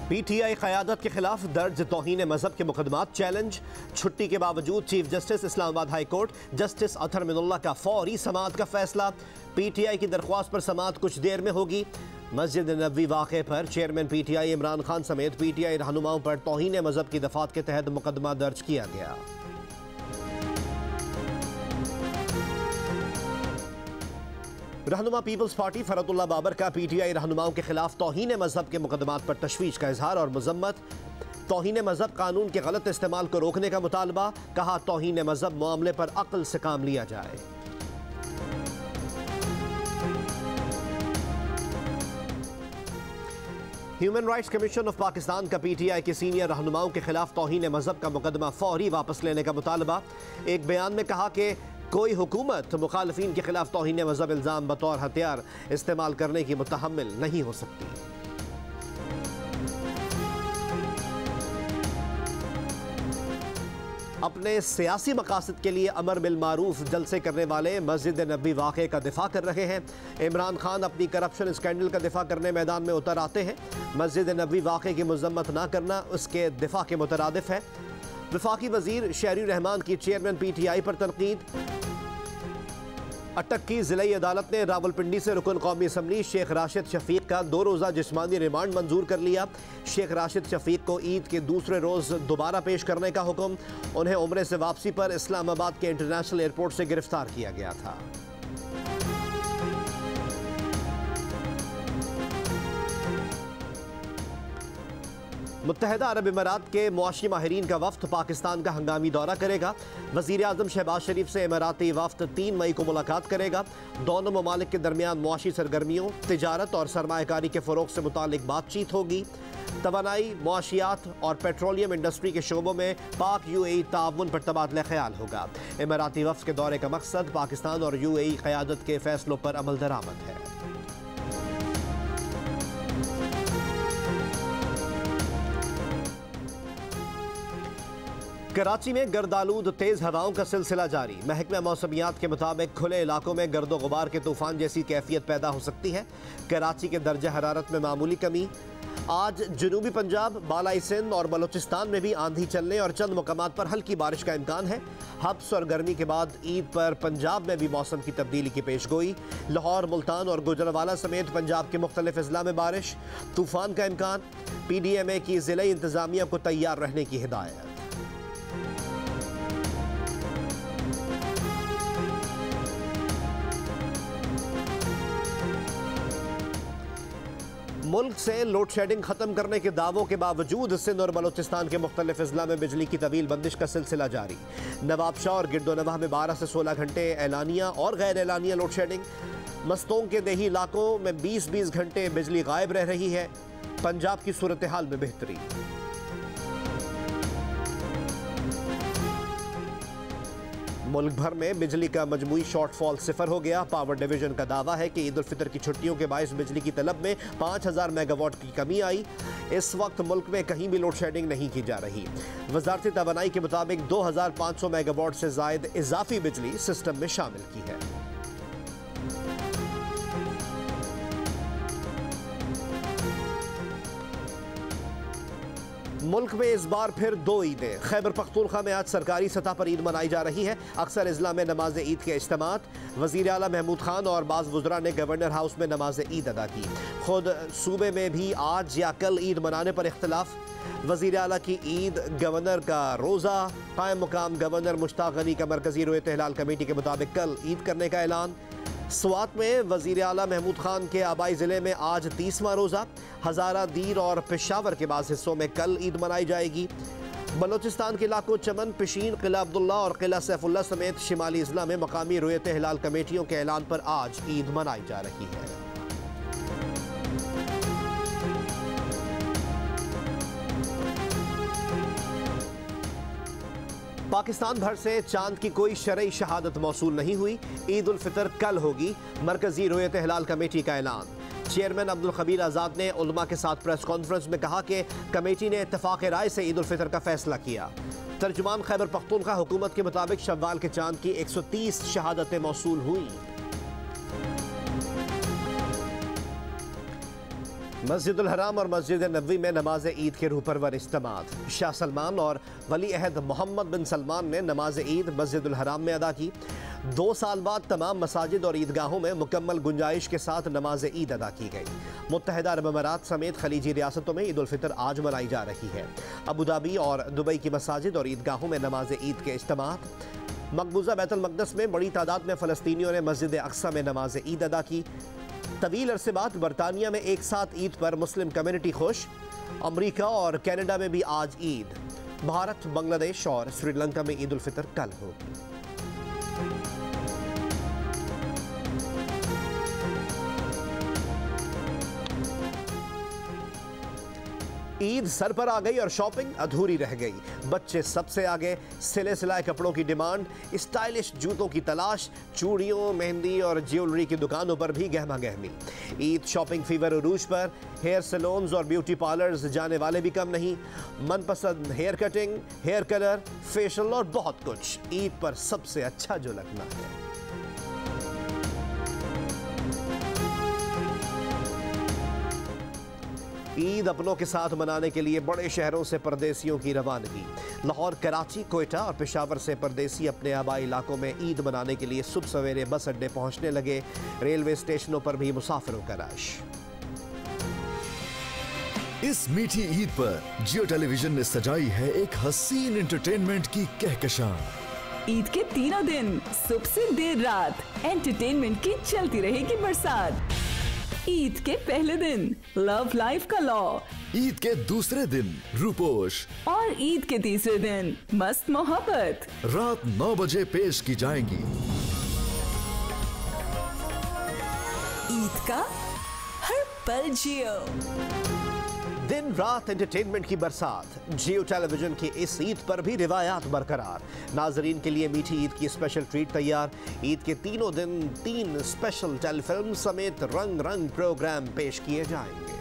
PTI क़यादत के खिलाफ दर्ज तौहीन मजहब के मुकदमात चैलेंज। छुट्टी के बावजूद chief justice Islamabad high court justice Athar Minallah का फौरी समाअत का फैसला। PTI की दरख्वास्त पर समाअत कुछ देर में होगी। मस्जिद नबवी वाक़े पर चेयरमैन PTI इमरान खान समेत PTI रहनुमाओं पर तौहीन मजहब की दफ़ात के तहत मुकदमा दर्ज किया गया। रहनुमा पीपल्स पार्टी फरतुल्लाह बाबर का PTI रहनुमाओं के खिलाफ तौहीन मजहब के मुकदमात पर तशवीश का इजहार और मजम्मत। तौहीन मजहब कानून के गलत इस्तेमाल को रोकने का मुतालबा। कहा तौहीन मजहब मामले पर अक्ल से काम लिया जाए। Human rights commission of Pakistan का PTI के सीनियर रहनुमाओं के खिलाफ तौहीन मजहब का मुकदमा फौरी वापस लेने का मुतालबा। एक बयान में कहा कि कोई हुकूमत मुखालफीन के खिलाफ तौहीन मजहब इल्ज़ाम बतौर हथियार इस्तेमाल करने की मुतहम्मिल नहीं हो सकती। अपने सियासी मकासद के लिए अमर बिल मारूफ जलसे करने वाले मस्जिद नबवी वाक़े का दिफा कर रहे हैं। इमरान खान अपनी करप्शन स्कैंडल का दिफा करने मैदान में उतर आते हैं। मस्जिद नबवी वाक़े की मजम्मत ना करना उसके दिफा के मुतरादिफ है। वफाकी वजीर शहरी रहमान की चेयरमैन PTI पर तनकीद। अटक की ज़िला अदालत ने रावलपिंडी से रुकन कौमी असम्बली शेख राशिद शफीक का 2 रोज़ा जिस्मानी रिमांड मंजूर कर लिया। शेख राशिद शफीक को ईद के दूसरे रोज़ दोबारा पेश करने का हुक्म। उन्हें उम्रे से वापसी पर इस्लामाबाद के इंटरनेशनल एयरपोर्ट से गिरफ्तार किया गया था। मुत्तहदा अरब इमारात के मुआशी माहिरीन का वफ्द पाकिस्तान का हंगामी दौरा करेगा। वज़ीर आज़म शहबाज शरीफ से इमाराती वफ्द 3 मई को मुलाकात करेगा। दोनों ममालिक के दरमियान मुआशी सरगर्मियों, तिजारत और सरमायाकारी के फ़रोग़ से मुतालिक बातचीत होगी। तवानाई, मुआशियात और पेट्रोलियम इंडस्ट्री के शोबों में पाक UAE ताउन पर तबादला ख्याल होगा। इमाराती वफ्द के दौरे का मकसद पाकिस्तान और UAE क़यादत के फैसलों पर अमल दरामद है। कराची में गर्दालूद तेज हवाओं का सिलसिला जारी। महकमा मौसमियात के मुताबिक खुले इलाकों में गर्दो गुबार के तूफान जैसी कैफियत पैदा हो सकती है। कराची के दर्जा हरारत में मामूली कमी। आज जनूबी पंजाब, बालाई सिंध और बलोचिस्तान में भी आंधी चलने और चंद मुकामात पर हल्की बारिश का इम्कान है। हब्स और गर्मी के बाद ईद पर पंजाब में भी मौसम की तब्दीली की पेशगोई। लाहौर, मुल्तान और गुजरांवाला समेत पंजाब के मुख्तलिफ अजला में बारिश, तूफान का इम्कान। PDMA की ज़िला इंतजामिया को तैयार रहने की हिदायत। मुल्क से लोड शेडिंग खत्म करने के दावों के बावजूद सिंध और बलोचिस्तान के मुख्तलिफ अजला में बिजली की तवील बंदिश का सिलसिला जारी। नवाबशाह और गिरदोनवाह में 12 से 16 घंटे एलानिया और गैर एलानिया लोड शेडिंग। मस्तों के देही इलाकों में 20-20 घंटे बिजली गायब रह रही है। पंजाब की सूरत हाल में बेहतरी। मुल्क भर में बिजली का मजमूई शॉर्टफॉल 0 हो गया। पावर डिवीजन का दावा है कि ईद उल फितर की छुट्टियों के बायस बिजली की तलब में 5000 मेगावाट की कमी आई। इस वक्त मुल्क में कहीं भी लोड शेडिंग नहीं की जा रही। वजारत तवानाई के मुताबिक 2500 मेगावाट से जायद इजाफी बिजली सिस्टम में शामिल की है। मुल्क में इस बार फिर 2 ईदें। खैबर पख्तूनख्वा में आज सरकारी सतह पर ईद मनाई जा रही है। अक्सर इजला में नमाज ईद के इज्तिमात। वज़ीर आला महमूद खान और बाज़ वज़रा ने गवर्नर हाउस में नमाज ईद अदा की। खुद सूबे में भी आज या कल ईद मनाने पर इख्तलाफ। वज़ीर आला की ईद, गवर्नर का रोज़ा। कायम मुकाम गवर्नर मुश्ताक अली का मरकज़ी रोए तहलाल कमेटी के मुताबिक कल ईद करने का ऐलान। स्वात में वज़ीर आला महमूद खान के आबाई ज़िले में आज 30वां रोज़ा। हज़ारा, दीर और पेशावर के बाद हिस्सों में कल ईद मनाई जाएगी। बलोचिस्तान के इलाकों चमन, पिशीन, किला अब्दुल्ला और किला सैफुल्ला समेत शिमाली अजला में मकामी रोयत हिलाल कमेटियों के ऐलान पर आज ईद मनाई जा रही है। पाकिस्तान भर से चांद की कोई शरई शहादत मौसूल नहीं हुई। ईद उल फितर कल होगी। मरकजी रोयत हिलाल कमेटी का ऐलान। चेयरमैन अब्दुल खबीर आज़ाद ने उलमा के साथ प्रेस कॉन्फ्रेंस में कहा कि कमेटी ने इत्तफाक राय से ईद उल फितर का फैसला किया। तर्जुमान खैबर पख्तूनख्वा हुकूमत के मुताबिक शव्वाल के चांद की 130 शहादतें मौसूल हुई। मस्जिदुल हराम और मस्जिद नबवी में नमाज ईद के रूह परवर इज्तिमात। शाह सलमान और वली अहद मोहम्मद बिन सलमान ने नमाज ईद मस्जिदुल हराम में अदा की। 2 साल बाद तमाम मसाजिद और ईदगाहों में मुकम्मल गुंजाइश के साथ नमाज ईद अदा की गई। मुत्तहिदा अरब अमारात समेत खलीजी रियासतों में ईद उल फितर आज मनाई जा रही है। अबू धाबी और दुबई की मसाजिद और ईदगाहों में नमाज ईद के इज्तिमात। मकबूजा बैतुल मक़दस में बड़ी तादाद में फ़लस्तीनियों ने मस्जिद अक्सा में नमाज ईद अदा की। तवील अरसे बाद बरतानिया में एक साथ ईद पर मुस्लिम कम्युनिटी खुश। अमरीका और कनाडा में भी आज ईद। भारत, बांग्लादेश और श्रीलंका में ईद उल फितर कल होगी। ईद सर पर आ गई और शॉपिंग अधूरी रह गई। बच्चे सबसे आगे, सिले सिलाए कपड़ों की डिमांड, स्टाइलिश जूतों की तलाश, चूड़ियों, मेहंदी और ज्वेलरी की दुकानों पर भी गहमा गहमी। ईद शॉपिंग फीवर उरूज पर। हेयर सैलून्स और ब्यूटी पार्लर्स जाने वाले भी कम नहीं। मनपसंद hair cutting, hair colour, facial और बहुत कुछ। ईद पर सबसे अच्छा जो लगना है। ईद अपनों के साथ मनाने के लिए बड़े शहरों से परदेसियों की रवानगी। लाहौर, कराची, कोयटा और पेशावर से परदेसी अपने आबाई इलाकों में ईद मनाने के लिए सुबह सवेरे बस अड्डे पहुंचने लगे। रेलवे स्टेशनों पर भी मुसाफिरों का रश। इस मीठी ईद पर जियो टेलीविजन ने सजाई है एक हसीन एंटरटेनमेंट की कहकशां। ईद के तीनों दिन सुबह से देर रात एंटरटेनमेंट की चलती रहेगी बरसात। ईद के पहले दिन लव लाइफ का लॉ। ईद के दूसरे दिन रूपोश और ईद के तीसरे दिन मस्त मोहब्बत रात 9 बजे पेश की जाएंगी। ईद का हर पल जियो। दिन रात एंटरटेनमेंट की बरसात। जियो टेलीविजन की इस ईद पर भी रिवायात बरकरार। नाजरीन के लिए मीठी ईद की स्पेशल ट्रीट तैयार। ईद के तीनों दिन 3 स्पेशल टेलीफिल्म समेत रंग रंग प्रोग्राम पेश किए जाएंगे।